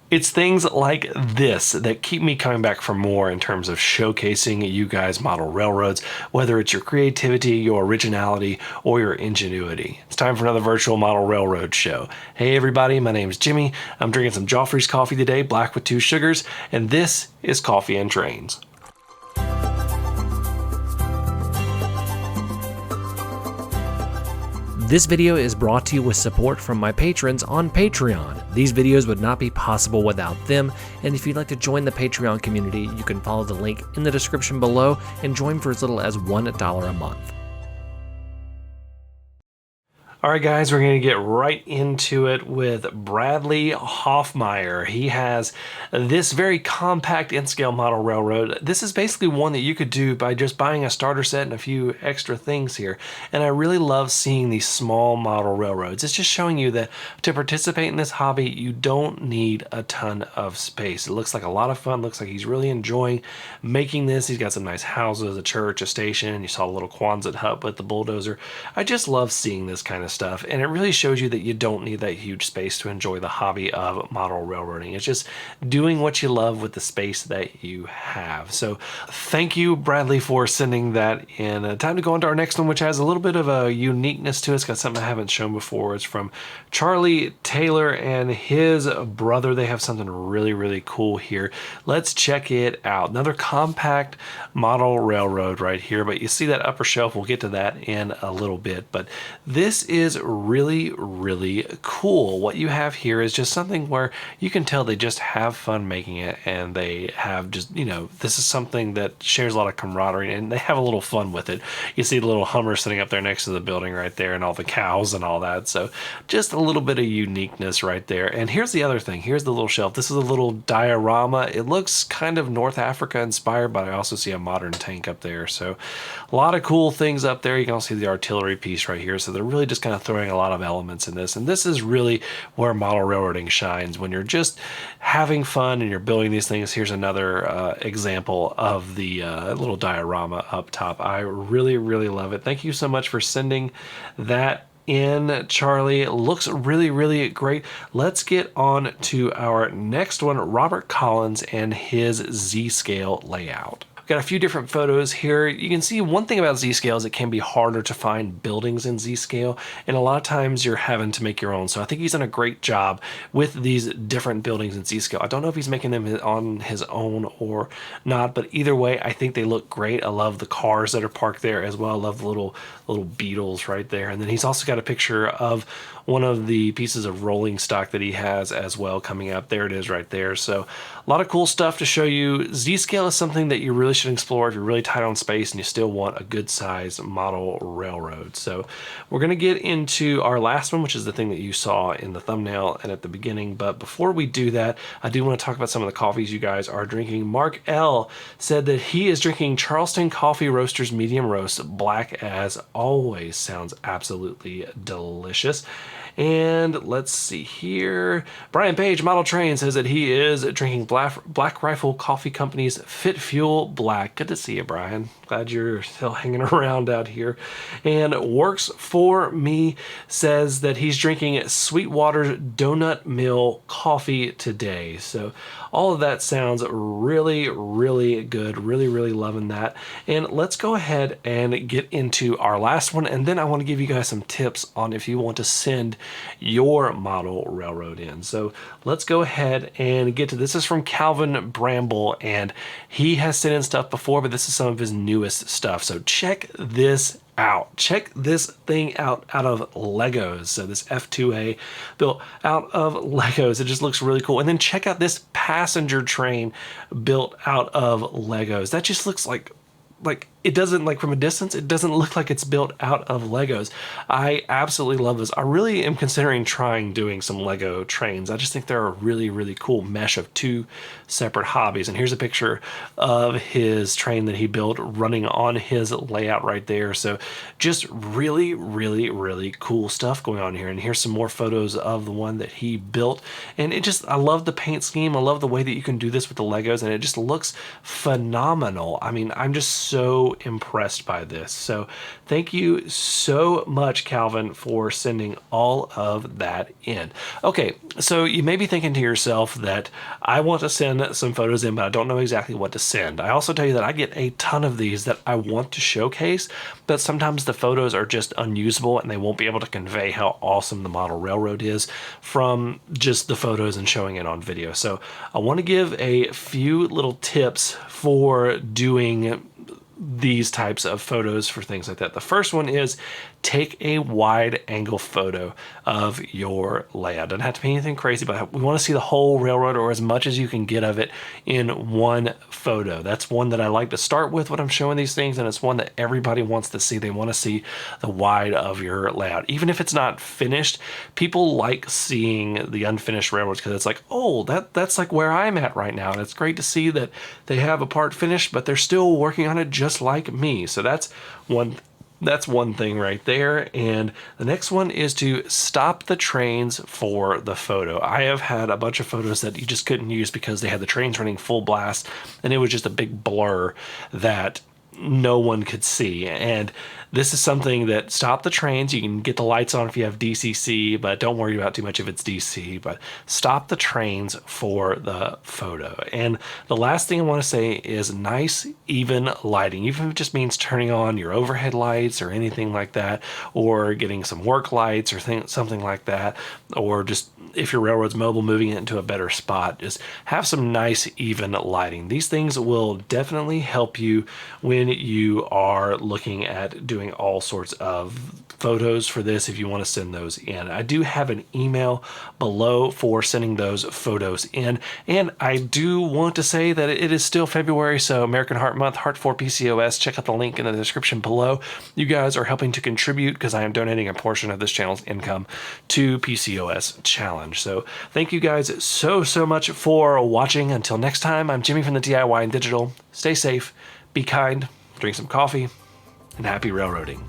It's things like this that keep me coming back for more in terms of showcasing you guys model railroads, whether it's your creativity, your originality, or your ingenuity. It's time for another virtual model railroad show. Hey everybody, my name is Jimmy. I'm drinking some Joffrey's coffee today, black with 2 sugars, and this is Coffee and Trains. This video is brought to you with support from my patrons on Patreon. These videos would not be possible without them, and if you'd like to join the Patreon community, you can follow the link in the description below and join for as little as $1 a month. All right, guys, we're going to get right into it with Bradley Hoffmeyer. He has this very compact N-scale model railroad. This is basically one that you could do by just buying a starter set and a few extra things here. And I really love seeing these small model railroads. It's just showing you that to participate in this hobby, you don't need a ton of space. It looks like a lot of fun. Looks like he's really enjoying making this. He's got some nice houses, a church, a station. You saw a little Quonset hut with the bulldozer. I just love seeing this kind of stuff, and it really shows you that you don't need that huge space to enjoy the hobby of model railroading. It's just doing what you love with the space that you have. So thank you, Bradley, for sending that in. Time to go on to our next one, which has a little bit of a uniqueness to it. It's got something I haven't shown before. It's from Charlie Taylor and his brother. They have something really, really cool here. Let's check it out. Another compact model railroad right here, but you see that upper shelf. We'll get to that in a little bit, but this is really, really cool. What you have here is just something where you can tell they just have fun making it, and they have just, you know, this is something that shares a lot of camaraderie, and they have a little fun with it. You see the little Hummer sitting up there next to the building right there, and all the cows and all that. So just a little bit of uniqueness right there. And here's the other thing. Here's the little shelf. This is a little diorama. It looks kind of North Africa inspired, but I also see a modern tank up there. So a lot of cool things up there. You can also see the artillery piece right here. So they're really just kind of throwing a lot of elements in this, and this is really where model railroading shines, when you're just having fun and you're building these things. Here's another example of the little diorama up top. I really, really love it. Thank you so much for sending that in, Charlie. It looks really, really great. Let's get on to our next one, Robert Collins and his Z-scale layout. Got a few different photos here. You can see one thing about Z-scale is it can be harder to find buildings in Z-scale, and a lot of times you're having to make your own. So I think he's done a great job with these different buildings in Z-scale. I don't know if he's making them on his own or not, but either way, I think they look great. I love the cars that are parked there as well. I love the little beetles right there. And then he's also got a picture of one of the pieces of rolling stock that he has as well coming up. There it is right there. So a lot of cool stuff to show you. Z-scale is something that you really should explore if you're really tight on space and you still want a good size model railroad. So we're going to get into our last one, which is the thing that you saw in the thumbnail and at the beginning. But before we do that, I do want to talk about some of the coffees you guys are drinking. Mark L said that he is drinking Charleston Coffee Roasters Medium Roast, black as always. Sounds absolutely delicious. And let's see here. Brian Page, Model Train, says that he is drinking Black Rifle Coffee Company's Fit Fuel Black. Good to see you, Brian. Glad you're still hanging around out here. And Works For Me says that he's drinking Sweetwater's Donut Mill coffee today. So all of that sounds really, really good. Really, really loving that. And let's go ahead and get into our last one. And then I want to give you guys some tips on if you want to send your model railroad in. So let's go ahead and get to this. This is from Calvin Bramble, and he has sent in stuff before, but this is some of his newest stuff. So check this out. Check this thing out of Legos. So this F2A built out of Legos. It just looks really cool. And then check out this passenger train built out of Legos. That just looks like it doesn't, like from a distance, it doesn't look like it's built out of Legos. I absolutely love this. I really am considering doing some Lego trains. I just think they're a really, really cool mesh of two separate hobbies. And here's a picture of his train that he built running on his layout right there. So just really, really, really cool stuff going on here. And here's some more photos of the one that he built. And I love the paint scheme. I love the way that you can do this with the Legos, and it just looks phenomenal. I mean, I'm just so impressed by this. So thank you so much, Calvin, for sending all of that in. Okay, so you may be thinking to yourself that I want to send some photos in, but I don't know exactly what to send. I also tell you that I get a ton of these that I want to showcase, but sometimes the photos are just unusable and they won't be able to convey how awesome the model railroad is from just the photos and showing it on video. So I want to give a few little tips for doing these types of photos for things like that. The first one is take a wide angle photo of your layout. Doesn't have to be anything crazy, but we want to see the whole railroad or as much as you can get of it in one photo. That's one that I like to start with when I'm showing these things, and it's one that everybody wants to see. They want to see the wide of your layout. Even if it's not finished, people like seeing the unfinished railroads because it's like, oh, that's like where I'm at right now. And it's great to see that they have a part finished, but they're still working on it just like me. So that's one thing right there. And the next one is to stop the trains for the photo. I have had a bunch of photos that you just couldn't use because they had the trains running full blast and it was just a big blur that no one could see. And this is something that stop the trains. You can get the lights on if you have DCC, but don't worry about too much if it's DC, but stop the trains for the photo. And the last thing I want to say is nice, even lighting, even if it just means turning on your overhead lights or anything like that, or getting some work lights or something like that, or just if your railroad's mobile, moving it into a better spot, just have some nice, even lighting. These things will definitely help you when you are looking at doing all sorts of photos for this if you want to send those in. I do have an email below for sending those photos in, and I do want to say that it is still February, so American Heart Month, Heart for PCOS. Check out the link in the description below. You guys are helping to contribute because I am donating a portion of this channel's income to PCOS Challenge. So thank you guys so much for watching. Until next time, I'm Jimmy from the DIY and Digital. Stay safe, be kind, drink some coffee, and happy railroading.